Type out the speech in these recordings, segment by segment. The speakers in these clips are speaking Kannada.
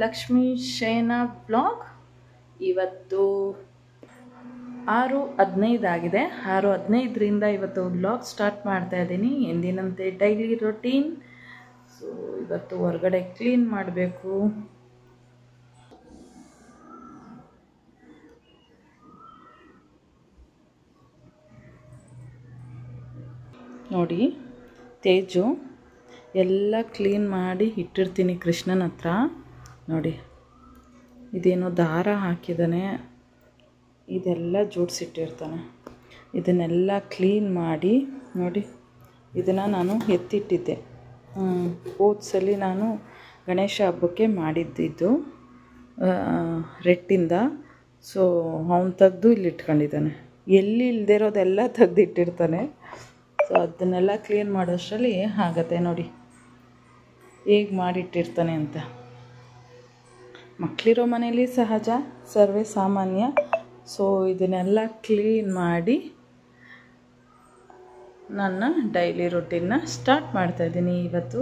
ಲಕ್ಷ್ಮೀ ಶಯನ ಬ್ಲಾಗ್. ಇವತ್ತು 6:15 ಆಗಿದೆ. 6:15ರಿಂದ ಇವತ್ತು ಬ್ಲಾಗ್ ಸ್ಟಾರ್ಟ್ ಮಾಡ್ತಾ ಇದ್ದೀನಿ. ಎಂದಿನಂತೆ ಡೈಲಿ ರೊಟೀನ್. ಸೊ ಇವತ್ತು ಹೊರಗಡೆ ಕ್ಲೀನ್ ಮಾಡಬೇಕು. ನೋಡಿ, ತೇಜು ಎಲ್ಲ ಕ್ಲೀನ್ ಮಾಡಿ ಇಟ್ಟಿರ್ತೀನಿ ಕೃಷ್ಣನ ಹತ್ರ. ನೋಡಿ, ಇದೇನೋ ದಾರ ಹಾಕಿದ್ದಾನೆ, ಇದೆಲ್ಲ ಜೋಡಿಸಿಟ್ಟಿರ್ತಾನೆ. ಇದನ್ನೆಲ್ಲ ಕ್ಲೀನ್ ಮಾಡಿ ನೋಡಿ, ಇದನ್ನು ನಾನು ಎತ್ತಿಟ್ಟಿದ್ದೆ. ಹೋದ್ಸಲಿ ನಾನು ಗಣೇಶ ಹಬ್ಬಕ್ಕೆ ಮಾಡಿದ್ದಿದ್ದು ರೆಟ್ಟಿಂದ. ಸೊ ಅವನು ತೆಗೆದು ಇಲ್ಲಿ ಇಟ್ಕೊಂಡಿದ್ದಾನೆ. ಎಲ್ಲಿ ಇಲ್ಲದೆ ಇರೋದೆಲ್ಲ ತೆಗೆದಿಟ್ಟಿರ್ತಾನೆ. ಸೊ ಅದನ್ನೆಲ್ಲ ಕ್ಲೀನ್ ಮಾಡೋಷ್ಟರಲ್ಲಿ ಆಗತ್ತೆ. ನೋಡಿ ಹೇಗೆ ಮಾಡಿಟ್ಟಿರ್ತಾನೆ ಅಂತ. ಮಕ್ಕಳಿರೋ ಮನೇಲಿ ಸಹಜ, ಸರ್ವೇ ಸಾಮಾನ್ಯ. ಸೊ ಇದನ್ನೆಲ್ಲ ಕ್ಲೀನ್ ಮಾಡಿ ನನ್ನ ಡೈಲಿ ರೊಟೀನ್ನ ಸ್ಟಾರ್ಟ್ ಮಾಡ್ತಾಯಿದ್ದೀನಿ ಇವತ್ತು.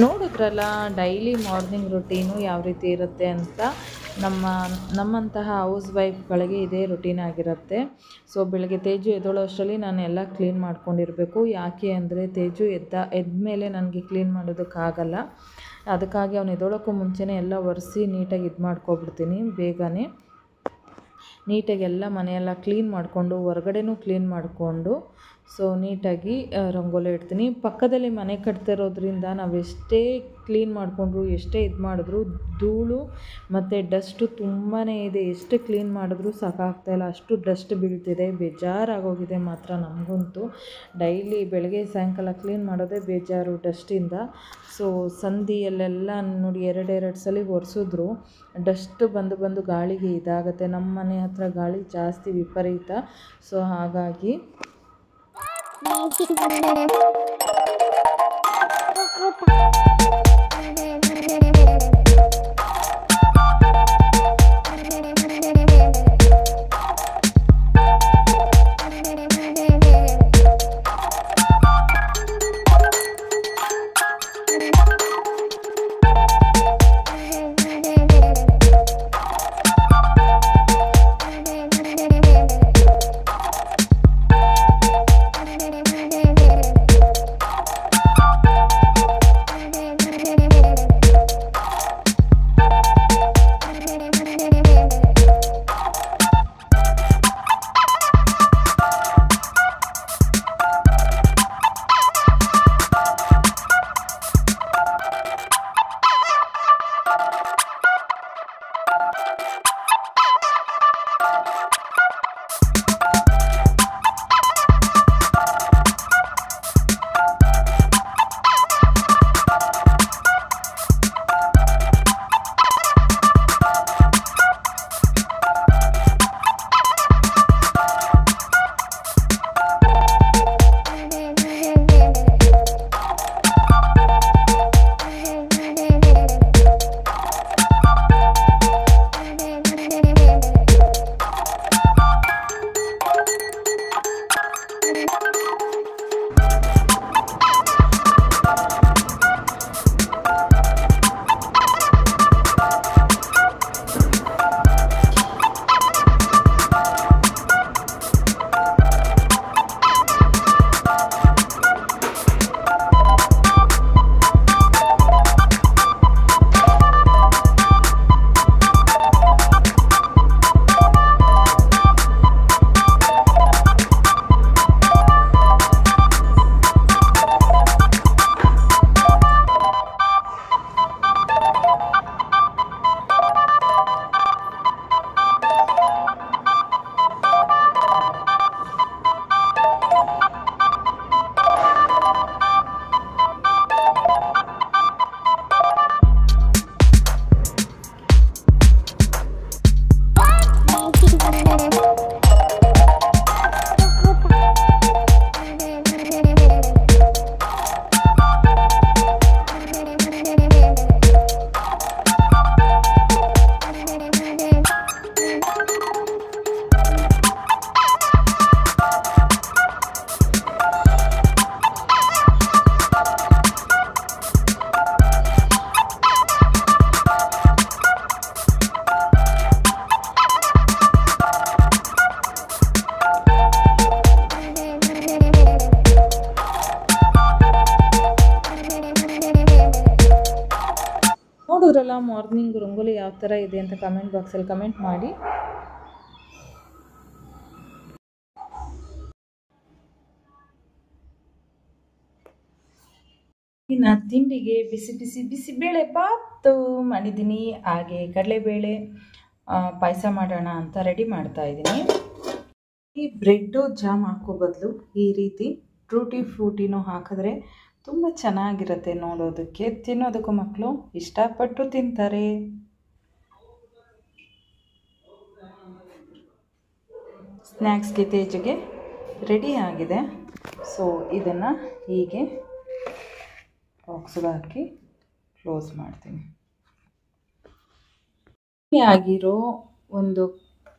ನೋಡಿದ್ರಲ್ಲ ಡೈಲಿ ಮಾರ್ನಿಂಗ್ ರೊಟೀನು ಯಾವ ರೀತಿ ಇರುತ್ತೆ ಅಂತ. ನಮ್ಮಂತಹ ಹೌಸ್ ವೈಫ್ಗಳಿಗೆ ಇದೇ ರೊಟೀನ್ ಆಗಿರುತ್ತೆ. ಸೊ ಬೆಳಗ್ಗೆ ತೇಜು ಎದ್ದೋಳೋ ಅಷ್ಟರಲ್ಲಿ ನಾನು ಎಲ್ಲ ಕ್ಲೀನ್ ಮಾಡ್ಕೊಂಡಿರಬೇಕು. ಯಾಕೆ ಅಂದರೆ ತೇಜು ಎದ್ದ ಮೇಲೆ ನನಗೆ ಕ್ಲೀನ್ ಮಾಡೋದಕ್ಕಾಗಲ್ಲ. ಅದಕ್ಕಾಗಿ ಅವ್ನು ಎದ್ದೋಳೋಕ್ಕೂ ಮುಂಚೆನೇ ಎಲ್ಲ ಒರೆಸಿ ನೀಟಾಗಿ ಇದು ಮಾಡ್ಕೊಬಿಡ್ತೀನಿ. ಬೇಗನೆ ನೀಟಾಗಿ ಎಲ್ಲ ಮನೆಯೆಲ್ಲ ಕ್ಲೀನ್ ಮಾಡಿಕೊಂಡು ಹೊರಗಡೆನೂ ಕ್ಲೀನ್ ಮಾಡಿಕೊಂಡು ಸೊ ನೀಟಾಗಿ ರಂಗೋಲಿ ಇಡ್ತೀನಿ. ಪಕ್ಕದಲ್ಲಿ ಮನೆ ಕಟ್ತಿರೋದ್ರಿಂದ ನಾವು ಎಷ್ಟೇ ಕ್ಲೀನ್ ಮಾಡಿಕೊಂಡ್ರು, ಎಷ್ಟೇ ಇದು ಮಾಡಿದ್ರು ಧೂಳು ಮತ್ತು ಡಸ್ಟು ತುಂಬಾ ಇದೆ. ಎಷ್ಟು ಕ್ಲೀನ್ ಮಾಡಿದ್ರೂ ಸಾಕಾಗ್ತಾಯಿಲ್ಲ, ಅಷ್ಟು ಡಸ್ಟ್ ಬೀಳ್ತಿದೆ. ಬೇಜಾರಾಗೋಗಿದೆ ಮಾತ್ರ ನಮಗಂತೂ. ಡೈಲಿ ಬೆಳಗ್ಗೆ ಸಾಯಂಕಾಲ ಕ್ಲೀನ್ ಮಾಡೋದೇ ಬೇಜಾರು ಡಸ್ಟಿಂದ. ಸೊ ಸಂಧಿಯಲ್ಲೆಲ್ಲ ನೋಡಿ 2 ಸಲ ಒರೆಸಿದ್ರು ಡಸ್ಟ್ ಬಂದು ಗಾಳಿಗೆ ಇದಾಗುತ್ತೆ. ನಮ್ಮ ಮನೆ ಹತ್ರ ಗಾಳಿ ಜಾಸ್ತಿ ವಿಪರೀತ. ಸೊ ಹಾಗಾಗಿ ಮಾರ್ನಿಂಗ್ ರಂಗೋಲಿ ಯಾವ ಥರ ಇದೆ ಅಂತ ಕಮೆಂಟ್ ಬಾಕ್ಸಲ್ಲಿ ಕಮೆಂಟ್ ಮಾಡಿ. ಇನ್ನು ತಿಂಡಿಗೆ ಬಿಸಿ ಬಿಸಿ ಬಿಸಿಬೇಳೆ ಬಾತು ಮಾಡಿದ್ದೀನಿ, ಹಾಗೆ ಕಡಲೆಬೇಳೆ ಪಾಯಸ ಮಾಡೋಣ ಅಂತ ರೆಡಿ ಮಾಡ್ತಾ ಇದ್ದೀನಿ. ಈ ಬ್ರೆಡ್ಡು ಜಾಮ್ ಹಾಕೋ ಬದಲು ಈ ರೀತಿ ಟ್ರೂಟಿ ಫ್ರೂಟಿನೂ ಹಾಕಿದ್ರೆ ತುಂಬ ಚೆನ್ನಾಗಿರುತ್ತೆ ನೋಡೋದಕ್ಕೆ, ತಿನ್ನೋದಕ್ಕೂ ಮಕ್ಕಳು ಇಷ್ಟಪಟ್ಟು ತಿಂತಾರೆ. ಸ್ನ್ಯಾಕ್ಸ್ಗೆ ತೇಜಿಗೆ ರೆಡಿ ಆಗಿದೆ. ಸೊ ಇದನ್ನು ಹೀಗೆ ಬಾಕ್ಸ್ಗೆ ಹಾಕಿ ಕ್ಲೋಸ್ ಮಾಡ್ತೀನಿ. ಆಗಿರೋ ಒಂದು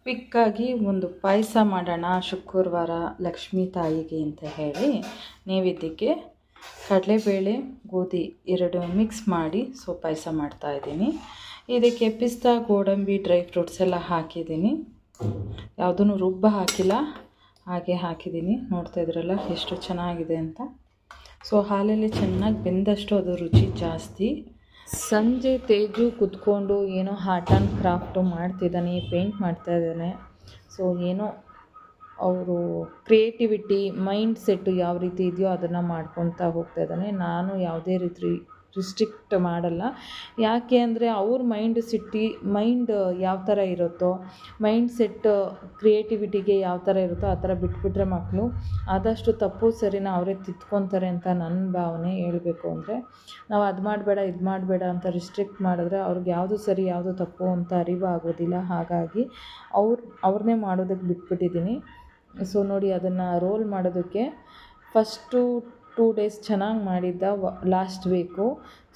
ಕ್ವಿಕ್ಕಾಗಿ ಒಂದು ಪಾಯಸ ಮಾಡೋಣ ಶುಕ್ರವಾರ ಲಕ್ಷ್ಮೀ ತಾಯಿಗೆ ಅಂತ ಹೇಳಿ ನೈವೇದ್ಯಕ್ಕೆ ಕಡಲೆಬೇಳೆ ಗೋಧಿ ಎರಡು ಮಿಕ್ಸ್ ಮಾಡಿ ಪಾಯಸ ಮಾಡ್ತಾಯಿದ್ದೀನಿ. ಇದಕ್ಕೆ ಪಿಸ್ತಾ ಗೋಡಂಬಿ ಡ್ರೈ ಫ್ರೂಟ್ಸ್ ಎಲ್ಲ ಹಾಕಿದ್ದೀನಿ, ಯಾವುದೂ ರುಬ್ಬ ಹಾಕಿಲ್ಲ, ಹಾಗೆ ಹಾಕಿದ್ದೀನಿ. ನೋಡ್ತಾ ಇದ್ರಲ್ಲ ಎಷ್ಟು ಚೆನ್ನಾಗಿದೆ ಅಂತ. ಸೊ ಹಾಲಲ್ಲಿ ಚೆನ್ನಾಗಿ ಬೆಂದಷ್ಟು ಅದು ರುಚಿ ಜಾಸ್ತಿ. ಸಂಜೆ ತೇಜು ಕುತ್ಕೊಂಡು ಏನೋ ಆರ್ಟ್ ಆ್ಯಂಡ್ ಕ್ರಾಫ್ಟು ಮಾಡ್ತಿದ್ದಾನೆ, ಪೇಂಟ್ ಮಾಡ್ತಾ ಇದ್ದಾನೆ. ಸೊ ಏನೋ ಅವರು ಕ್ರಿಯೇಟಿವಿಟಿ ಮೈಂಡ್ ಸೆಟ್ಟು ಯಾವ ರೀತಿ ಇದೆಯೋ ಅದನ್ನು ಮಾಡ್ಕೊತಾ ಹೋಗ್ತಾ ಇದ್ದಾನೆ. ನಾನು ಯಾವುದೇ ರೀತಿ ರಿಸ್ಟ್ರಿಕ್ಟ್ ಮಾಡಲ್ಲ, ಯಾಕೆ ಅಂದರೆ ಅವ್ರ ಮೈಂಡ್ ಯಾವ ಥರ ಇರುತ್ತೋ, ಮೈಂಡ್ ಸೆಟ್ ಕ್ರಿಯೇಟಿವಿಟಿಗೆ ಯಾವ ಥರ ಇರುತ್ತೋ ಆ ಥರ ಬಿಟ್ಬಿಟ್ರೆ ಮಕ್ಕಳು ಆದಷ್ಟು ತಪ್ಪು ಸರಿನ ಅವರೇ ತಿದ್ಕೊತಾರೆ ಅಂತ ನನ್ನ ಭಾವನೆ. ಹೇಳಬೇಕು ಅಂದರೆ ನಾವು ಅದು ಮಾಡಬೇಡ ಇದು ಮಾಡಬೇಡ ಅಂತ ರಿಸ್ಟ್ರಿಕ್ಟ್ ಮಾಡಿದ್ರೆ ಅವ್ರಿಗೆ ಯಾವುದು ಸರಿ ಯಾವುದು ತಪ್ಪು ಅಂತ ಅರಿವು ಆಗೋದಿಲ್ಲ. ಹಾಗಾಗಿ ಅವ್ರನ್ನೇ ಮಾಡೋದಕ್ಕೆ ಬಿಟ್ಬಿಟ್ಟಿದ್ದೀನಿ. ಸೊ ನೋಡಿ, ಅದನ್ನು ರೋಲ್ ಮಾಡೋದಕ್ಕೆ ಫಸ್ಟು 2 days ಚೆನ್ನಾಗಿ ಮಾಡಿದ್ದ ಲಾಸ್ಟ್ ವೀಕು.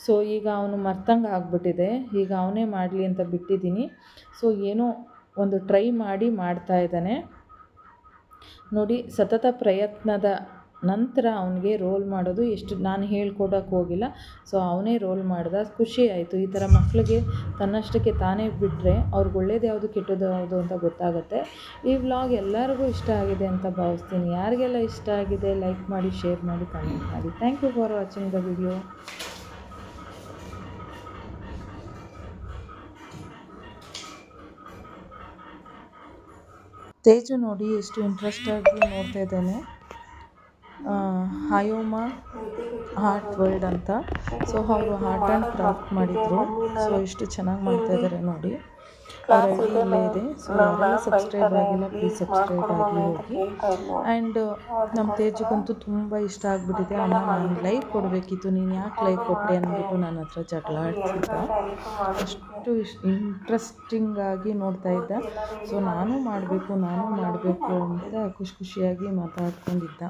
ಸೊ ಈಗ ಅವನು ಮರ್ತಂಗೆ ಆಗಿಬಿಟ್ಟಿದೆ, ಈಗ ಅವನೇ ಮಾಡಲಿ ಅಂತ ಬಿಟ್ಟಿದ್ದೀನಿ. ಸೊ ಏನೋ ಒಂದು ಟ್ರೈ ಮಾಡಿ ಮಾಡ್ತಾ ಇದ್ದಾನೆ ನೋಡಿ. ಸತತ ಪ್ರಯತ್ನದ ನಂತರ ಅವನಿಗೆ ರೋಲ್ ಮಾಡೋದು ಎಷ್ಟು ನಾನು ಹೇಳ್ಕೊಡೋಕ್ಕೆ ಹೋಗಿಲ್ಲ. ಸೊ ಅವನೇ ರೋಲ್ ಮಾಡ್ದ, ಖುಷಿ ಆಯಿತು. ಈ ಥರ ಮಕ್ಕಳಿಗೆ ತನ್ನಷ್ಟಕ್ಕೆ ತಾನೇ ಬಿಟ್ಟರೆ ಅವ್ರಿಗೆ ಒಳ್ಳೇದು ಯಾವುದು ಕೆಟ್ಟದ್ದು ಯಾವುದು ಅಂತ ಗೊತ್ತಾಗುತ್ತೆ. ಈ ವ್ಲಾಗ್ ಎಲ್ಲರಿಗೂ ಇಷ್ಟ ಆಗಿದೆ ಅಂತ ಭಾವಿಸ್ತೀನಿ. ಯಾರಿಗೆಲ್ಲ ಇಷ್ಟ ಆಗಿದೆ ಲೈಕ್ ಮಾಡಿ, ಶೇರ್ ಮಾಡಿ, ಕಮೆಂಟ್ ಮಾಡಿ. Thank you for watching the video. Teju ನೋಡಿ ಎಷ್ಟು ಇಂಟ್ರೆಸ್ಟಾಗಿ ನೋಡ್ತಾ ಇದ್ದಾನೆ. ಹಯೋಮ ಆರ್ಟ್ ವರ್ಲ್ಡ್ ಅಂತ. ಸೊ ಅವರು ಆರ್ಟ್ ಆ್ಯಂಡ್ ಕ್ರಾಫ್ಟ್ ಮಾಡಿದರು. ಸೊ ಎಷ್ಟು ಚೆನ್ನಾಗಿ ಮಾಡ್ತಾ ಇದ್ದಾರೆ ನೋಡಿ. ಅವ್ರ ಐಡಿ ಇಲ್ಲೇ ಇದೆ. ಸೊ ಯಾರೆಲ್ಲ ಸಬ್ಸ್ಕ್ರೈಬ್ ಆಗಿಲ್ಲ ಪ್ಲೀಸ್ ಸಬ್ಸ್ಕ್ರೈಬ್ ಆಗಿ ಹೋಗಿ. ಆ್ಯಂಡ್ ನಮ್ಮ ತೇಜಕ್ಕಂತೂ ತುಂಬ ಇಷ್ಟ ಆಗಿಬಿಟ್ಟಿದೆ. ಅಮ್ಮ ನಾನು ಲೈಕ್ ಕೊಡಬೇಕಿತ್ತು, ನೀನು ಯಾಕೆ ಲೈಕ್ ಕೊಟ್ಟೆ ಅಂದ್ಬಿಟ್ಟು ನನ್ನ ಹತ್ರ ಜಗಳ ಆಡ್ತಿದ್ದ. ಅಷ್ಟು ಇಂಟ್ರೆಸ್ಟಿಂಗಾಗಿ ನೋಡ್ತಾ ಇದ್ದ. ಸೊ ನಾನು ಮಾಡಬೇಕು ಅಂತ ಖುಷಿಯಾಗಿ ಮಾತಾಡ್ಕೊಂಡಿದ್ದ.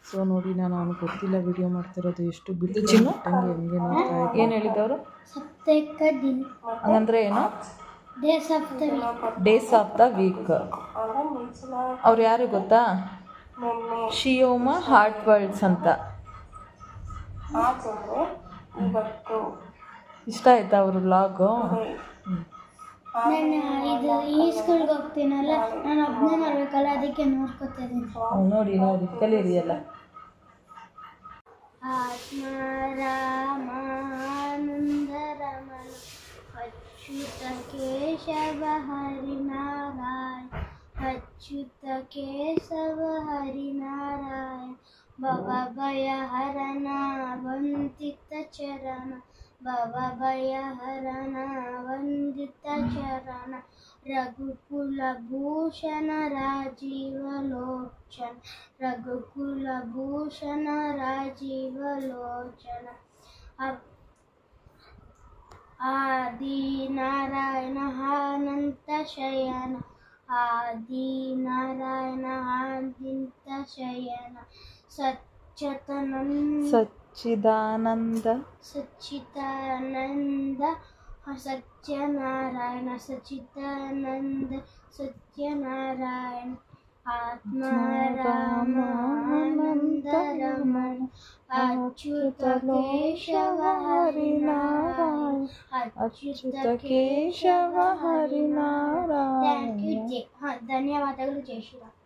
ಸೊ ನೋಡಿ, ನಾನು ಅವನಿಗೆ ಗೊತ್ತಿಲ್ಲ ವಿಡಿಯೋ ಮಾಡ್ತಿರೋದು, ಎಷ್ಟು ಬಿಟ್ಟು ಹೆಂಗೆ ನೋಡ್ತಾ ಇದ್ದೆ. ಏನು ಹೇಳಿದ್ದವರು? ಹಂಗಂದ್ರೆ ಏನು? Days of the week. ಅವ್ರು ಯಾರು ಗೊತ್ತಾ? ಶಿಯೋಮ ಹಾರ್ಟ್ ವರ್ಲ್ಡ್ಸ್ ಅಂತ. ಇಷ್ಟ ಆಯ್ತಾ ಅವ್ರ ವ್ಲಾಗು? ಇದು ಈ ಸ್ಕೂಲ್ಗೆ ಹೋಗ್ತೀನಲ್ಲ, ನಾನು ಒಬ್ಬನೇ ಮಾಡ್ಬೇಕಲ್ಲ, ಅದಕ್ಕೆ ನೋಡ್ಕೊತಾ ಇದ್ದೀನಿ. ನೋಡಿ ಕಲೀರಿ ಎಲ್ಲ. ಆತ್ಮ ರಾಮಾನಂದ ರಮಣ ಅಚ್ಯುತ ಕೇಶವ ಹರಿನಾರಾಯಣ, ಅಚ್ಯುತ ಕೇಶವ ಹರಿನಾರಾಯಣ, ಭವಭಯ ಹರಣ ವಂದಿತ ಚರಣ, ಭವಭಯ ಹರಣ ವಂದಿತ ಚರಣ, ರಘುಕುಲ ಭೂಷಣ ರಾಜೀವ ಲೋಚನ, ರಘುಕುಲ ಭೂಷಣ ರಾಜೀವ ಲೋಚನ, ಆದಿ ನಾರಾಯಣ ಅನಂತ ಶಯನ, ಆದಿ ನಾರಾಯಣ ಅನಂತ ಶಯನ, ಸಚ್ಚಿದಾನಂದ ಸತ್ಯನಾರಾಯಣ, ಸಚ್ಚಿದಾನಂದ ಸತ್ಯನಾರಾಯಣ, ಆತ್ಮ ರಾಮಾನಂದ ರಮಣ ಅಚ್ಯುತ ಕೇಶವ ಹರಿನಾರಾಯಣ, ಅಚ್ಯುತ ಕೇಶವ ಹರಿನಾರಾಯಣ. ಧನ್ಯವಾದಗಳು. ಜೈ ಶ್ರೀರಾಮ್.